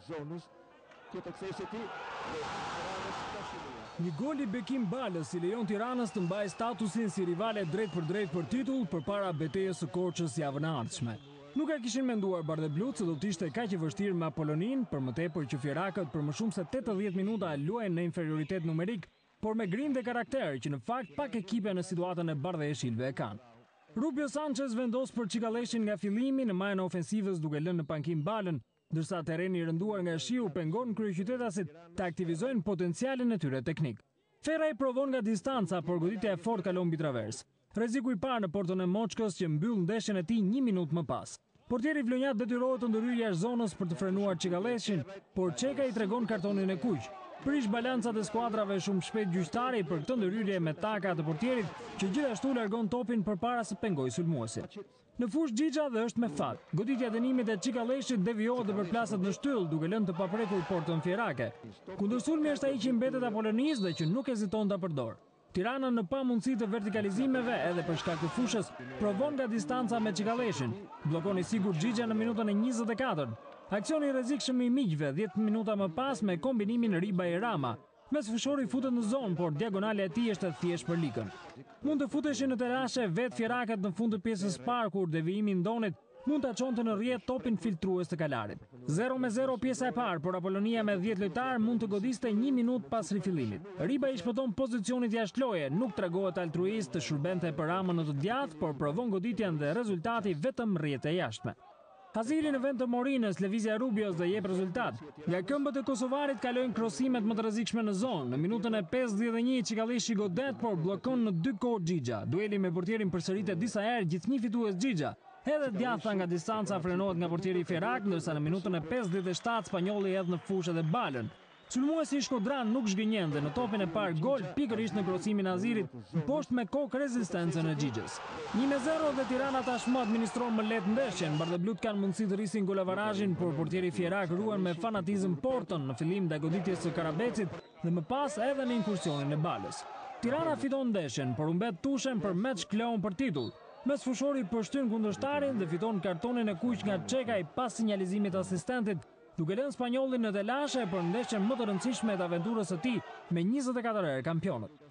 zonës, ku të kthejë ti dhe Tiranës ka shimuar. Një gol i Bekim Balës i lejon Tiranës të mbajë statusin si rivale drejt për titull përpara betejës së Korçës javën e ardhshme. Nuk e kishin menduar bardheblut se do të ishte kaq e vështirë me Apollonin, për më tepër që fjerakët për më shumë se 80 minuta luajnë në inferioritet numerik, por me grim dhe karakter që në fakt pak ekipe në situatën e bardhëshilve e kanë. Rubio Sanchez vendos për Çikalleshin nga fillimi në majën e ofensivës duke lënë në pankim Balën, ndërsa terreni i rënduar nga shiu pengon kryeqytetasit të aktivizojnë potencialin e tyre teknik. Ferraj provon nga distanca, por goditja e fortë kalon mbi travers. Rreziku i parë në portën e Moçkës që mbyll ndeshjen e tij 1 minutë më pas. Portieri Vlonjat detyrohet të ndërhyjë jashtë zonës për të frenuar Çikalleshin, por Çeka i tregon kartonin e kuq. Prish balancat e skuadrave shumë shpejt gjyqtari për këtë ndërhyrje me taka të portierit që gjithashtu largon topin përpara se pengoj sulmuesin. Në fushë Xhixha dhe është me fat. Goditja e dënimit e Çikalleshit devijohet dhe përplaset në shtyll duke lënë të paprekur portën fjerake. Kundërsulmi është ai që i mbetet Apollonis dhe që nuk heziton ta përdor. Tirana në pamundësi të vertikalizimeve edhe për shkak të fushës provon nga distanca me Çikalleshin. Bllokon i sigurt Xhixha në minutën e 24. Aksioni i rrezikshëm i miqve 10 minuta më pas me kombinimin Ribaj-Rama. Mes fushori futet në zonë, por diagonale e tij është e thjeshtë për likën. Mund të futeshin në telashe vetë fjerakët në fund të pjesës parë kur devijimi i ndonit mund ta çonte në rrjet topin filtrues të kalarit. 0-0 pjesa e parë, por Apollonia me 10 lojtar mund të godiste 1 minutë pas rifillimit. Riba i shpëton pozicionit jashtë loje, nuk tregohet altruist të shërbente për Ramën në të djathtë, por provon goditjen dhe rezultati vetëm rrjet e jashtme. Haziri në vend të Morinës, lëvizja Rubios dhe jep rezultat. Nga këmbët e kosovarit kalojnë krosimet më të rrezikshme në zonë. Në minutën e 51 Çikalleshi godet, por bllokon në 2 kohë Xhixha. Dueli me portierin përsëritet disa herë, gjithnjë fitues Xhixha. Edhe djatha nga distanca frenohet nga portieri Fjerak, ndërsa në minutën e 57 spanjolli hedh në fushë edhe Balën. Sulmuesi i Shkodran nuk zhgënjen dhe në topin e parë gol pikërisht në krosimin e Azirit, poshtë me kokë rezistencën e Xhixhës. 1-0 dhe Tirana tashmë administron më lehtë ndeshjen. Bardheblut kanë mundësi të rrisin golavarazhin, por portieri Fjerak ruan me fanatizëm portën në fillim ndaj goditjes së Karabecit dhe më pas edhe në inkursionin e Balës. Tirana fiton ndeshjen, por u mbet tushen për match clown për titull. Mes fushori përshtyn kundërshtarin dhe fiton kartonin e kuq nga Çekaj pas sinjalizimit asistentit, duke lënë spanjollin në telashe për ndeshjen më të rëndësishme të aventurës së tij me 24 herë kampionët.